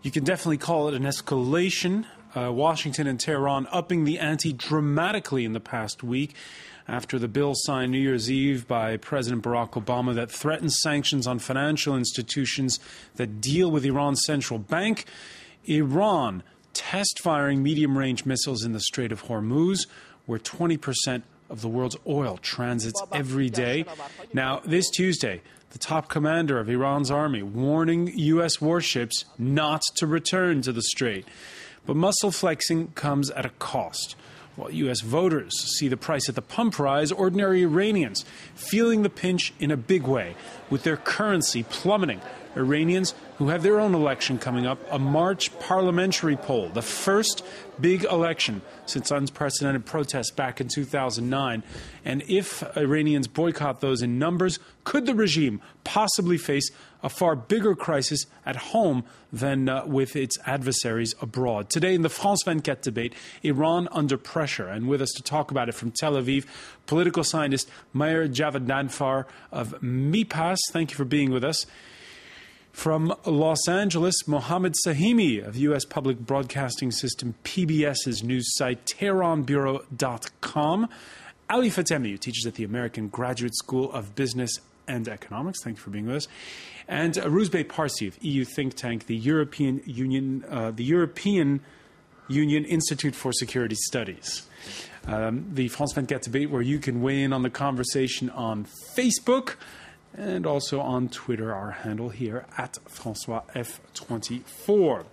You can definitely call it an escalation. Washington and Tehran upping the ante dramatically in the past week after the bill signed New Year's Eve by President Barack Obama that threatens sanctions on financial institutions that deal with Iran's central bank. Iran test-firing medium-range missiles in the Strait of Hormuz, where 20% of the world's oil transits every day. Now, this Tuesday, the top commander of Iran's army warning U.S. warships not to return to the Strait. But muscle flexing comes at a cost. While U.S. voters see the price at the pump rise, ordinary Iranians feeling the pinch in a big way, with their currency plummeting. Iranians who have their own election coming up, a March parliamentary poll, the first big election since unprecedented protests back in 2009. And if Iranians boycott those in numbers, could the regime possibly face a far bigger crisis at home than with its adversaries abroad? Today in the France 24 debate, Iran under pressure. And with us to talk about it from Tel Aviv, political scientist Meir Javedanfar of MIPAS. Thank you for being with us. From Los Angeles, Mohammed SAHIMI of U.S. Public Broadcasting System PBS's news site TehranBureau.com. Ali Fatemi, who teaches at the American Graduate School of Business and Economics. Thank you for being with us. And Rouzbeh PARSI of EU think tank, the European Union Institute for Security Studies. The France 24 debate, where you can weigh in on the conversation on Facebook and also on Twitter, our handle here at FrancoisF24.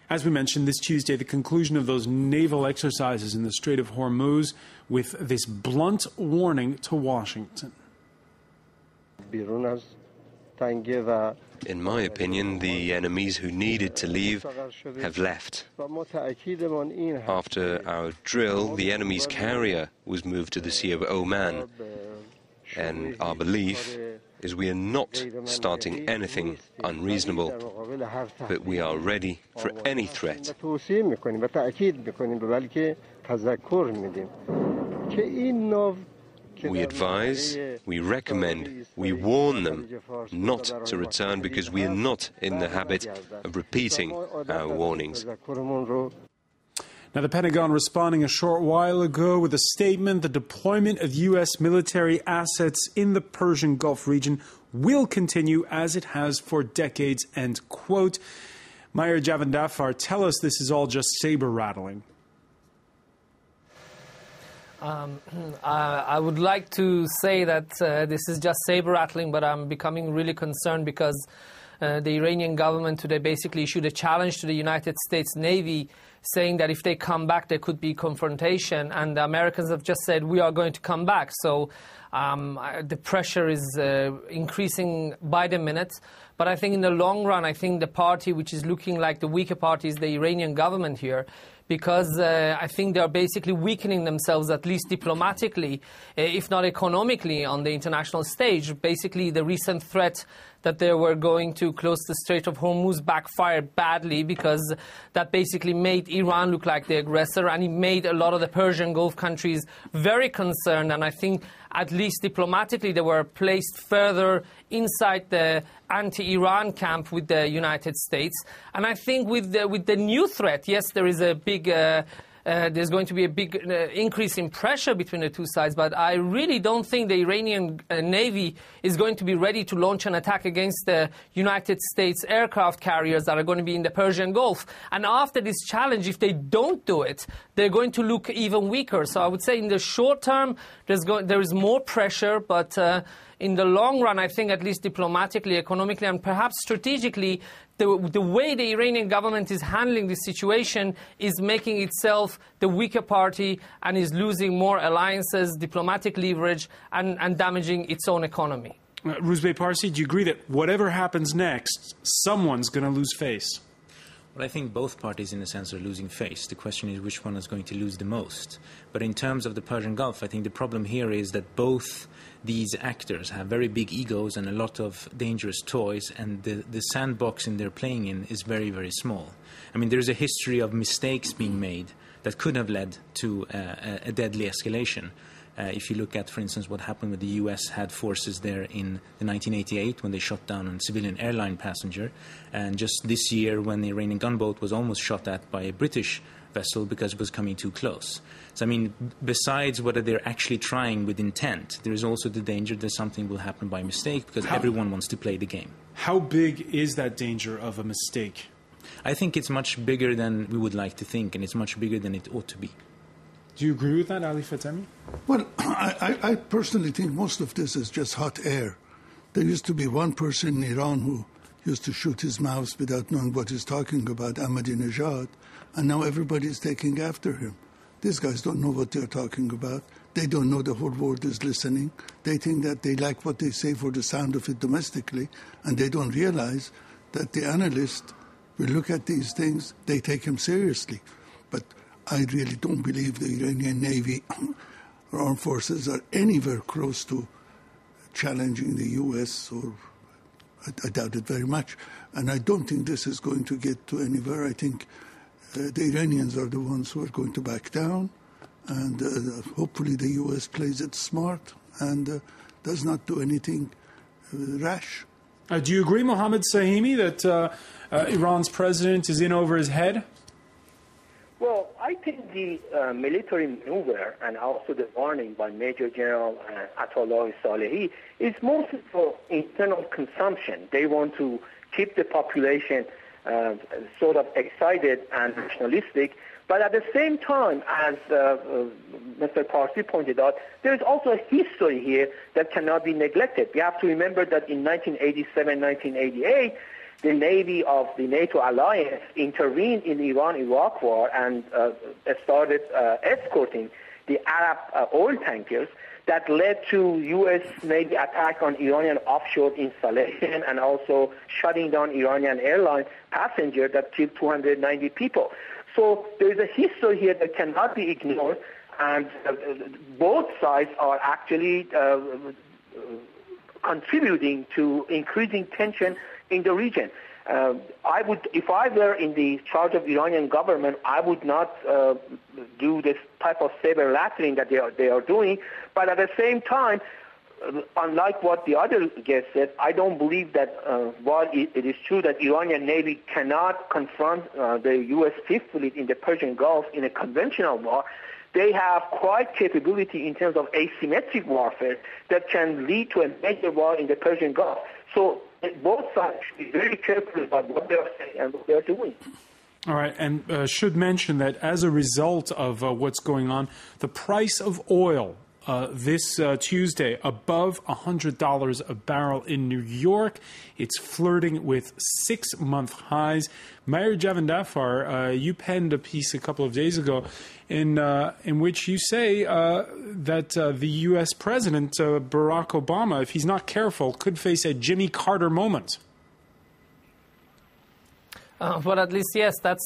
As we mentioned, this Tuesday, the conclusion of those naval exercises in the Strait of Hormuz with this blunt warning to Washington. In my opinion, the enemies who needed to leave have left. After our drill, the enemy's carrier was moved to the Sea of Oman. And our belief is we are not starting anything unreasonable, but we are ready for any threat. We advise, we recommend, we warn them not to return because we are not in the habit of repeating our warnings. Now, the Pentagon responding a short while ago with a statement: the deployment of U.S. military assets in the Persian Gulf region will continue as it has for decades, end quote. Meir Javedanfar, tell us this is all just sabre-rattling. I would like to say that this is just sabre-rattling, but I'm becoming really concerned because the Iranian government today basically issued a challenge to the United States Navy, saying that if they come back, there could be confrontation. And the Americans have just said, we are going to come back. So the pressure is increasing by the minute. But I think in the long run, I think the party which is looking like the weaker party is the Iranian government here, because I think they are basically weakening themselves, at least diplomatically, if not economically, on the international stage. Basically, the recent threat that they were going to close the Strait of Hormuz backfired badly, because that basically made Iran look like the aggressor, and it made a lot of the Persian Gulf countries very concerned. And I think, at least diplomatically, they were placed further inside the anti-Iran camp with the United States. And I think with the new threat, yes, there is a big there's going to be a big increase in pressure between the two sides, but I really don't think the Iranian Navy is going to be ready to launch an attack against the United States aircraft carriers that are going to be in the Persian Gulf. And after this challenge, if they don't do it, they're going to look even weaker. So I would say in the short term, there is more pressure, but in the long run, I think at least diplomatically, economically, and perhaps strategically, the way the Iranian government is handling this situation is making itself the weaker party and is losing more alliances, diplomatic leverage, and damaging its own economy. Rouzbeh PARSI, do you agree that whatever happens next, someone's going to lose face? Well, I think both parties, in a sense, are losing face. The question is which one is going to lose the most. But in terms of the Persian Gulf, I think the problem here is that both these actors have very big egos and a lot of dangerous toys, and the sandbox they're playing in is very, very small. I mean, there's a history of mistakes being made that could have led to a deadly escalation. If you look at, for instance, what happened when the U.S. had forces there in 1988 when they shot down a civilian airline passenger, and just this year when the Iranian gunboat was almost shot at by a British vessel because it was coming too close. So, I mean, besides whether they're actually trying with intent, there is also the danger that something will happen by mistake because everyone wants to play the game. How big is that danger of a mistake? I think it's much bigger than we would like to think, and it's much bigger than it ought to be. Do you agree with that, Ali Fatemi? Well, I personally think most of this is just hot air. There used to be one person in Iran who used to shoot his mouth without knowing what he's talking about, Ahmadinejad, and now everybody's taking after him. These guys don't know what they're talking about. They don't know the whole world is listening. They think that they like what they say for the sound of it domestically, and they don't realize that the analyst will look at these things, they take him seriously. But I really don't believe the Iranian Navy or armed forces are anywhere close to challenging the U.S., or I doubt it very much. And I don't think this is going to get to anywhere. I think the Iranians are the ones who are going to back down, and hopefully the U.S. plays it smart and does not do anything rash. Do you agree, Mohammed Sahimi, that Iran's president is in over his head? Well, I think the military maneuver and also the warning by Major General Ayatollah Salehi is mostly for internal consumption. They want to keep the population sort of excited and nationalistic. But at the same time, as Mr. PARSI pointed out, there is also a history here that cannot be neglected. We have to remember that in 1987, 1988, the Navy of the NATO alliance intervened in the Iran-Iraq war and started escorting the Arab oil tankers that led to U.S. Navy attack on Iranian offshore installation and also shutting down Iranian airline passenger that killed 290 people. So there is a history here that cannot be ignored, and both sides are actually contributing to increasing tension in the region. I would, if I were in the charge of Iranian government, I would not do this type of saber-rattling that they are doing. But at the same time, unlike what the other guest said, I don't believe that while it is true that Iranian Navy cannot confront the U.S. Fifth Fleet in the Persian Gulf in a conventional war, they have quite capability in terms of asymmetric warfare that can lead to a major war in the Persian Gulf. So both sides should be very careful about what they are saying and what they are doing. All right, and should mention that as a result of what's going on, the price of oil this Tuesday above $100 a barrel in New York. It's flirting with 6-month highs. Meir Javedanfar, you penned a piece a couple of days ago in which you say that the U.S. President, Barack Obama, if he's not careful, could face a Jimmy Carter moment. Well, at least, yes, that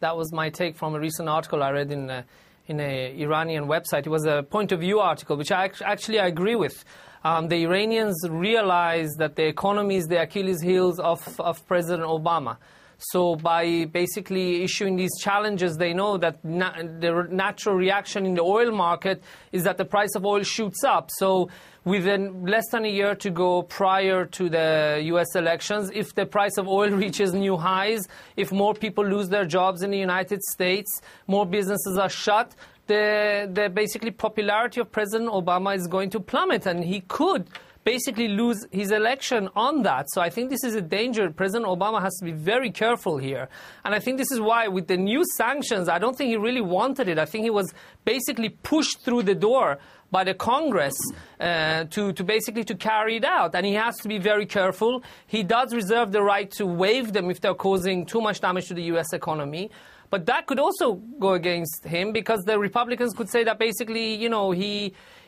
was my take from a recent article I read in an Iranian website. It was a point of view article, which I actually agree with. The Iranians realize that the economy is the Achilles heels of President Obama. So by basically issuing these challenges, they know that the natural reaction in the oil market is that the price of oil shoots up. So within less than a year to go prior to the U.S. elections, if the price of oil reaches new highs, if more people lose their jobs in the United States, more businesses are shut, the basically popularity of President Obama is going to plummet, and he could basically lose his election on that. So I think this is a danger. President Obama has to be very careful here. And I think this is why with the new sanctions, I don't think he really wanted it. I think he was basically pushed through the door by the Congress to basically carry it out. And he has to be very careful. He does reserve the right to waive them if they're causing too much damage to the U.S. economy. But that could also go against him, because the Republicans could say that basically,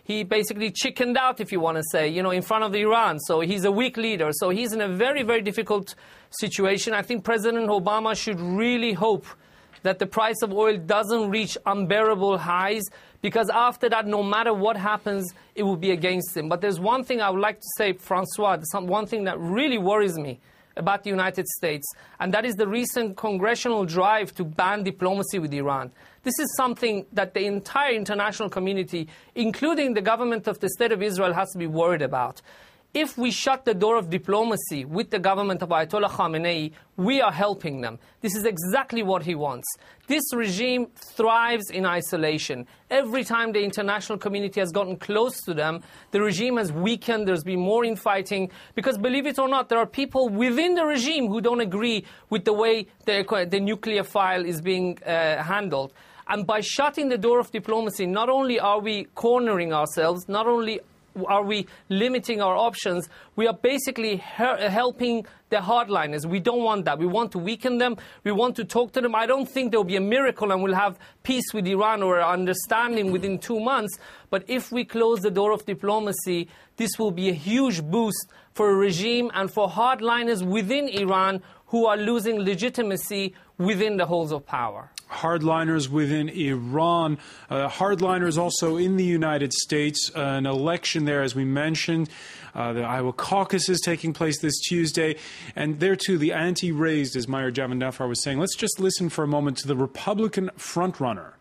he basically chickened out, if you want to say, in front of Iran. So he's a weak leader. So he's in a very, very difficult situation. I think President Obama should really hope that the price of oil doesn't reach unbearable highs, because after that, no matter what happens, it will be against him. But there's one thing I would like to say, François, one thing that really worries me about the United States, and that is the recent congressional drive to ban diplomacy with Iran. This is something that the entire international community, including the government of the State of Israel, has to be worried about. If we shut the door of diplomacy with the government of Ayatollah Khamenei, we are helping them. This is exactly what he wants. This regime thrives in isolation. Every time the international community has gotten close to them, the regime has weakened, there's been more infighting, because believe it or not, there are people within the regime who don't agree with the way the nuclear file is being handled. And by shutting the door of diplomacy, not only are we cornering ourselves, not only are we limiting our options, we are basically helping the hardliners. We don't want that. We want to weaken them. We want to talk to them. I don't think there will be a miracle and we'll have peace with Iran or understanding within 2 months. But if we close the door of diplomacy, this will be a huge boost for a regime and for hardliners within Iran who are losing legitimacy within the halls of power. Hardliners within Iran, hardliners also in the United States, an election there, as we mentioned. The Iowa caucus is taking place this Tuesday, and there too the ante raised, as Meir Javedanfar was saying. Let's just listen for a moment to the Republican frontrunner